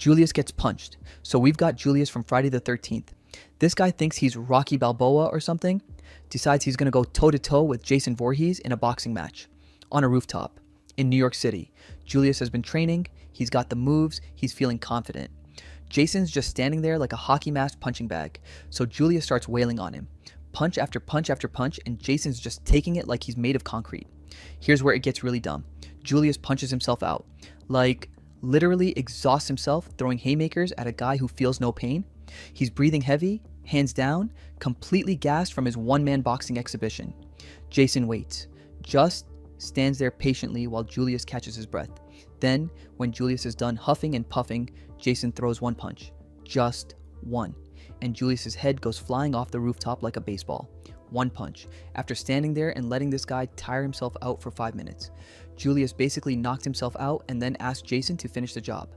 Julius gets punched. So we've got Julius from Friday the 13th. This guy thinks he's Rocky Balboa or something, decides he's going to go toe-to-toe with Jason Voorhees in a boxing match on a rooftop in New York City. Julius has been training, he's got the moves, he's feeling confident. Jason's just standing there like a hockey mask punching bag, so Julius starts wailing on him. Punch after punch after punch, and Jason's just taking it like he's made of concrete. Here's where it gets really dumb. Julius punches himself out. Like, literally exhausts himself throwing haymakers at a guy who feels no pain. He's breathing heavy, hands down, completely gassed from his one-man boxing exhibition. Jason waits, just stands there patiently while Julius catches his breath. Then, when Julius is done huffing and puffing, Jason throws one punch. Just one. And Julius's head goes flying off the rooftop like a baseball. One punch. After standing there and letting this guy tire himself out for 5 minutes. Julius basically knocked himself out and then asked Jason to finish the job.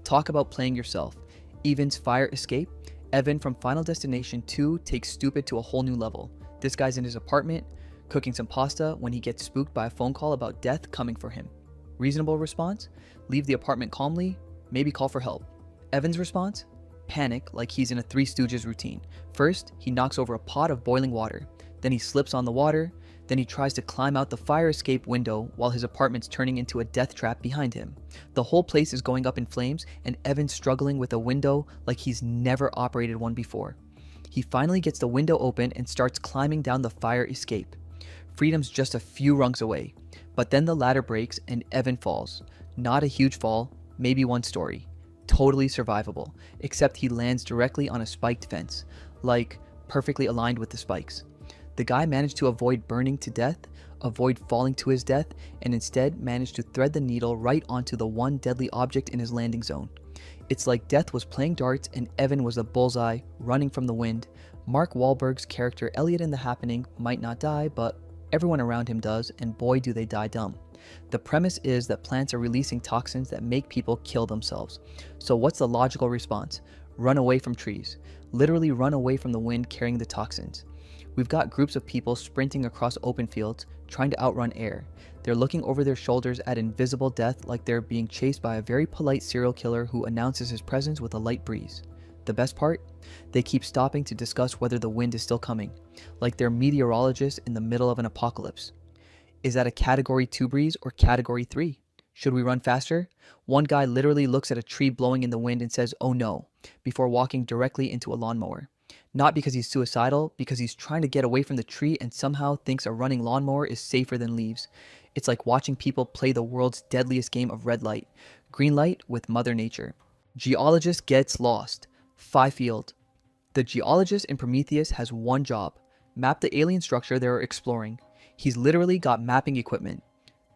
Talk about playing yourself. Evan's fire escape. Evan from Final Destination 2 takes stupid to a whole new level. This guy's in his apartment, cooking some pasta when he gets spooked by a phone call about death coming for him. Reasonable response? Leave the apartment calmly, maybe call for help. Evan's response? Panic like he's in a Three Stooges routine. First, he knocks over a pot of boiling water. Then he slips on the water. Then he tries to climb out the fire escape window while his apartment's turning into a death trap behind him. The whole place is going up in flames and Evan's struggling with a window like he's never operated one before. He finally gets the window open and starts climbing down the fire escape. Freedom's just a few rungs away, but then the ladder breaks and Evan falls. Not a huge fall, maybe one story. Totally survivable, except he lands directly on a spiked fence, like perfectly aligned with the spikes. The guy managed to avoid burning to death, avoid falling to his death, and instead managed to thread the needle right onto the one deadly object in his landing zone. It's like death was playing darts and Evan was the bullseye, running from the wind. Mark Wahlberg's character Elliot in The Happening might not die, but everyone around him does, and boy do they die dumb. The premise is that plants are releasing toxins that make people kill themselves. So what's the logical response? Run away from trees. Literally run away from the wind carrying the toxins. We've got groups of people sprinting across open fields, trying to outrun air. They're looking over their shoulders at invisible death like they're being chased by a very polite serial killer who announces his presence with a light breeze. The best part? They keep stopping to discuss whether the wind is still coming, like they're meteorologists in the middle of an apocalypse. Is that a Category 2 breeze or Category 3? Should we run faster? One guy literally looks at a tree blowing in the wind and says, "Oh no," before walking directly into a lawnmower. Not because he's suicidal, because he's trying to get away from the tree and somehow thinks a running lawnmower is safer than leaves. It's like watching people play the world's deadliest game of red light, green light with Mother Nature. Geologist gets lost. Fifield. The geologist in Prometheus has one job: map the alien structure they're exploring. He's literally got mapping equipment,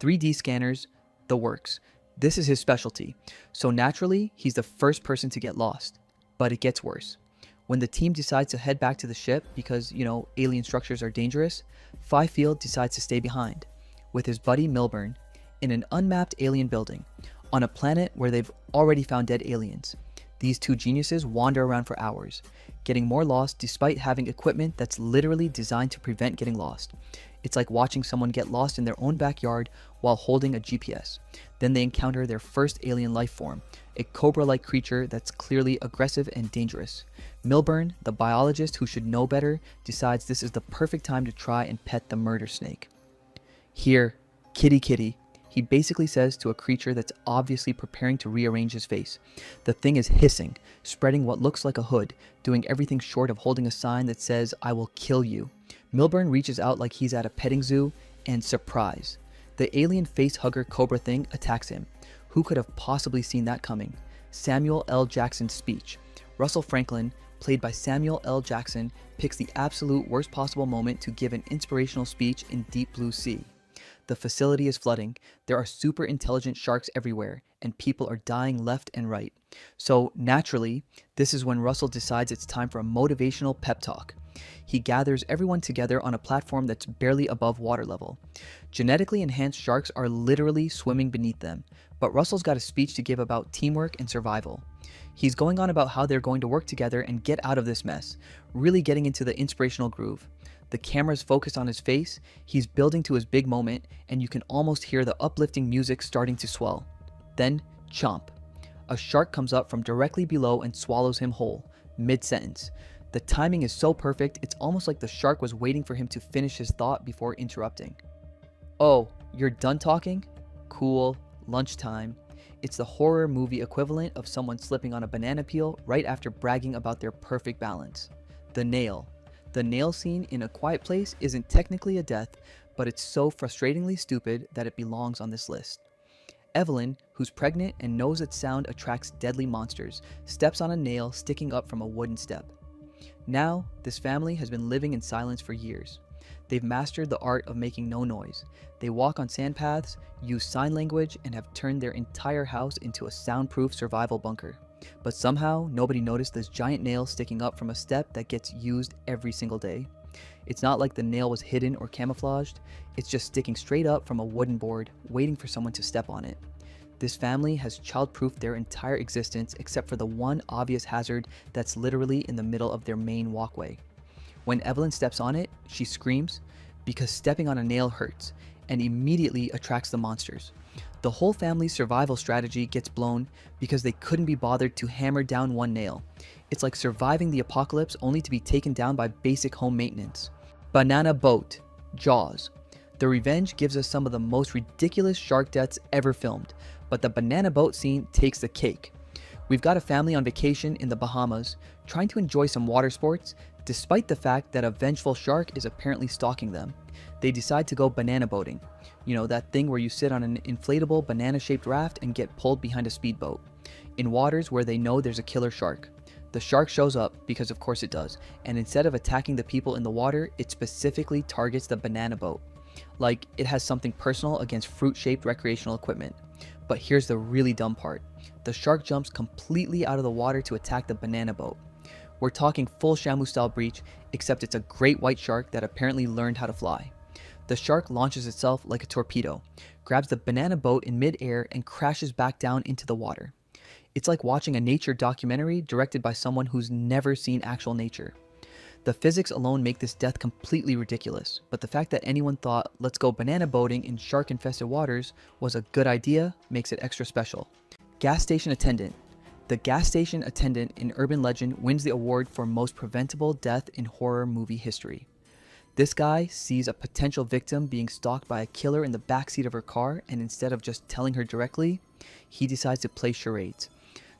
3D scanners, the works. This is his specialty. So naturally, he's the first person to get lost. But it gets worse. When the team decides to head back to the ship because, alien structures are dangerous, Fifield decides to stay behind with his buddy Milburn in an unmapped alien building on a planet where they've already found dead aliens. These two geniuses wander around for hours, getting more lost despite having equipment that's literally designed to prevent getting lost. It's like watching someone get lost in their own backyard while holding a GPS. Then they encounter their first alien life form, a cobra-like creature that's clearly aggressive and dangerous. Milburn, the biologist who should know better, decides this is the perfect time to try and pet the murder snake. "Here, kitty kitty," he basically says to a creature that's obviously preparing to rearrange his face. The thing is hissing, spreading what looks like a hood, doing everything short of holding a sign that says, "I will kill you." Milburn reaches out like he's at a petting zoo, and surprise, the alien face-hugger cobra thing attacks him. Who could have possibly seen that coming? Samuel L. Jackson's speech. Russell Franklin, played by Samuel L. Jackson, picks the absolute worst possible moment to give an inspirational speech in Deep Blue Sea. The facility is flooding, there are super intelligent sharks everywhere, and people are dying left and right. So naturally, this is when Russell decides it's time for a motivational pep talk. He gathers everyone together on a platform that's barely above water level. Genetically enhanced sharks are literally swimming beneath them, but Russell's got a speech to give about teamwork and survival. He's going on about how they're going to work together and get out of this mess, really getting into the inspirational groove. The camera's focused on his face, he's building to his big moment, and you can almost hear the uplifting music starting to swell. Then, chomp. A shark comes up from directly below and swallows him whole, mid-sentence. The timing is so perfect, it's almost like the shark was waiting for him to finish his thought before interrupting. Oh, you're done talking? Cool, lunchtime. It's the horror movie equivalent of someone slipping on a banana peel right after bragging about their perfect balance. The nail. The nail scene in A Quiet Place isn't technically a death, but it's so frustratingly stupid that it belongs on this list. Evelyn, who's pregnant and knows that sound attracts deadly monsters, steps on a nail sticking up from a wooden step. Now, this family has been living in silence for years. They've mastered the art of making no noise. They walk on sand paths, use sign language, and have turned their entire house into a soundproof survival bunker. But somehow, nobody noticed this giant nail sticking up from a step that gets used every single day. It's not like the nail was hidden or camouflaged, it's just sticking straight up from a wooden board, waiting for someone to step on it. This family has child-proofed their entire existence except for the one obvious hazard that's literally in the middle of their main walkway. When Evelyn steps on it, she screams because stepping on a nail hurts and immediately attracts the monsters. The whole family's survival strategy gets blown because they couldn't be bothered to hammer down one nail. It's like surviving the apocalypse only to be taken down by basic home maintenance. Banana boat, Jaws. The Revenge gives us some of the most ridiculous shark deaths ever filmed, but the banana boat scene takes the cake. We've got a family on vacation in the Bahamas, trying to enjoy some water sports, despite the fact that a vengeful shark is apparently stalking them. They decide to go banana boating. You know, that thing where you sit on an inflatable banana-shaped raft and get pulled behind a speedboat, in waters where they know there's a killer shark. The shark shows up, because of course it does, and instead of attacking the people in the water, it specifically targets the banana boat. Like, it has something personal against fruit-shaped recreational equipment. But here's the really dumb part. The shark jumps completely out of the water to attack the banana boat. We're talking full Shamu-style breach, except it's a great white shark that apparently learned how to fly. The shark launches itself like a torpedo, grabs the banana boat in mid-air, and crashes back down into the water. It's like watching a nature documentary directed by someone who's never seen actual nature. The physics alone make this death completely ridiculous, but the fact that anyone thought, let's go banana boating in shark-infested waters was a good idea makes it extra special. Gas station attendant. The gas station attendant in urban legend wins the award for most preventable death in horror movie history. This guy sees a potential victim being stalked by a killer in the backseat of her car, and instead of just telling her directly, he decides to play charades.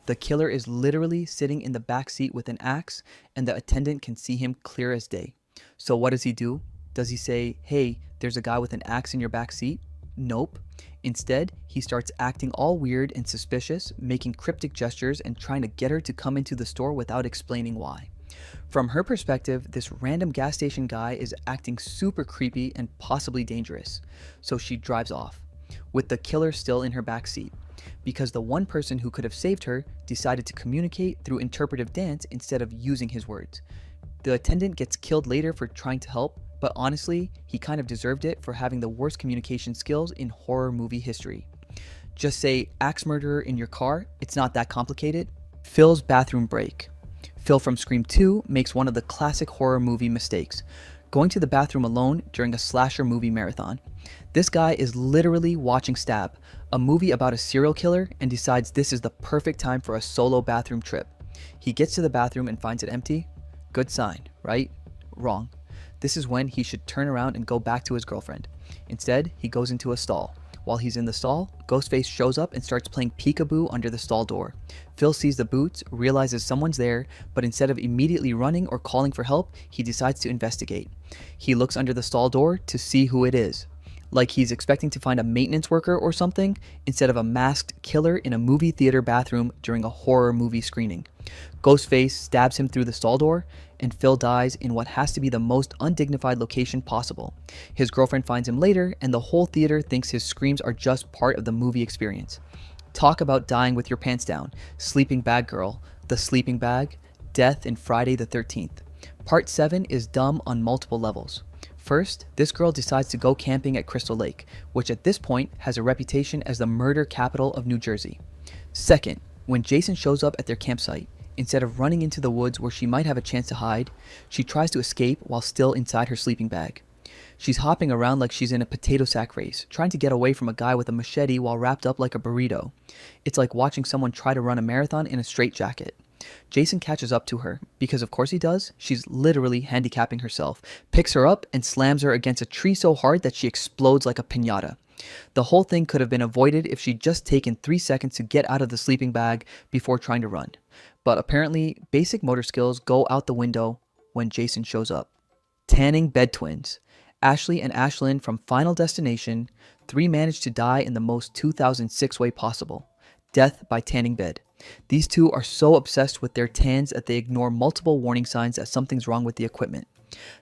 The killer is literally sitting in the back seat with an axe, and the attendant can see him clear as day. So what does he do? Does he say, hey, there's a guy with an axe in your back seat? Nope. Instead, he starts acting all weird and suspicious, making cryptic gestures and trying to get her to come into the store without explaining why. From her perspective, this random gas station guy is acting super creepy and possibly dangerous. So she drives off, with the killer still in her back seat, because the one person who could have saved her decided to communicate through interpretive dance instead of using his words. The attendant gets killed later for trying to help, but honestly, he kind of deserved it for having the worst communication skills in horror movie history. Just say, axe murderer in your car, it's not that complicated. Phil's bathroom break. Phil from Scream 2 makes one of the classic horror movie mistakes, going to the bathroom alone during a slasher movie marathon. This guy is literally watching Stab, a movie about a serial killer, and decides this is the perfect time for a solo bathroom trip. He gets to the bathroom and finds it empty. Good sign, right? Wrong. This is when he should turn around and go back to his girlfriend. Instead, he goes into a stall. While he's in the stall, Ghostface shows up and starts playing peekaboo under the stall door. Phil sees the boots, realizes someone's there, but instead of immediately running or calling for help, he decides to investigate. He looks under the stall door to see who it is. Like he's expecting to find a maintenance worker or something, instead of a masked killer in a movie theater bathroom during a horror movie screening. Ghostface stabs him through the stall door, and Phil dies in what has to be the most undignified location possible. His girlfriend finds him later, and the whole theater thinks his screams are just part of the movie experience. Talk about dying with your pants down. Sleeping Bag Girl, The Sleeping Bag, Death in Friday the 13th. Part 7 is dumb on multiple levels. First, this girl decides to go camping at Crystal Lake, which at this point has a reputation as the murder capital of New Jersey. Second, when Jason shows up at their campsite, instead of running into the woods where she might have a chance to hide, she tries to escape while still inside her sleeping bag. She's hopping around like she's in a potato sack race, trying to get away from a guy with a machete while wrapped up like a burrito. It's like watching someone try to run a marathon in a straitjacket. Jason catches up to her, because of course he does. She's literally handicapping herself, picks her up, and slams her against a tree so hard that she explodes like a piñata. The whole thing could have been avoided if she'd just taken 3 seconds to get out of the sleeping bag before trying to run. But apparently, basic motor skills go out the window when Jason shows up. Tanning bed twins. Ashley and Ashlyn from Final Destination, 3 managed to die in the most 2006 way possible. Death by tanning bed. These 2 are so obsessed with their tans that they ignore multiple warning signs that something's wrong with the equipment.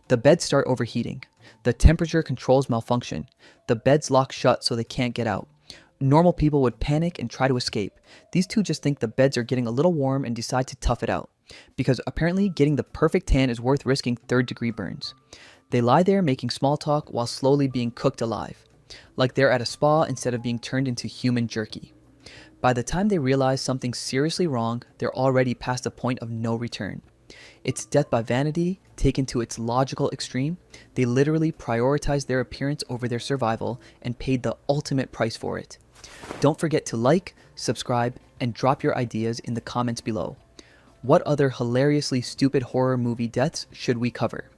The beds start overheating. The temperature controls malfunction. The beds lock shut so they can't get out. Normal people would panic and try to escape. These 2 just think the beds are getting a little warm and decide to tough it out, because apparently getting the perfect tan is worth risking third-degree burns. They lie there making small talk while slowly being cooked alive, like they're at a spa instead of being turned into human jerky. By the time they realize something's seriously wrong, they're already past the point of no return. It's death by vanity taken to its logical extreme. They literally prioritized their appearance over their survival and paid the ultimate price for it. Don't forget to like, subscribe, and drop your ideas in the comments below. What other hilariously stupid horror movie deaths should we cover?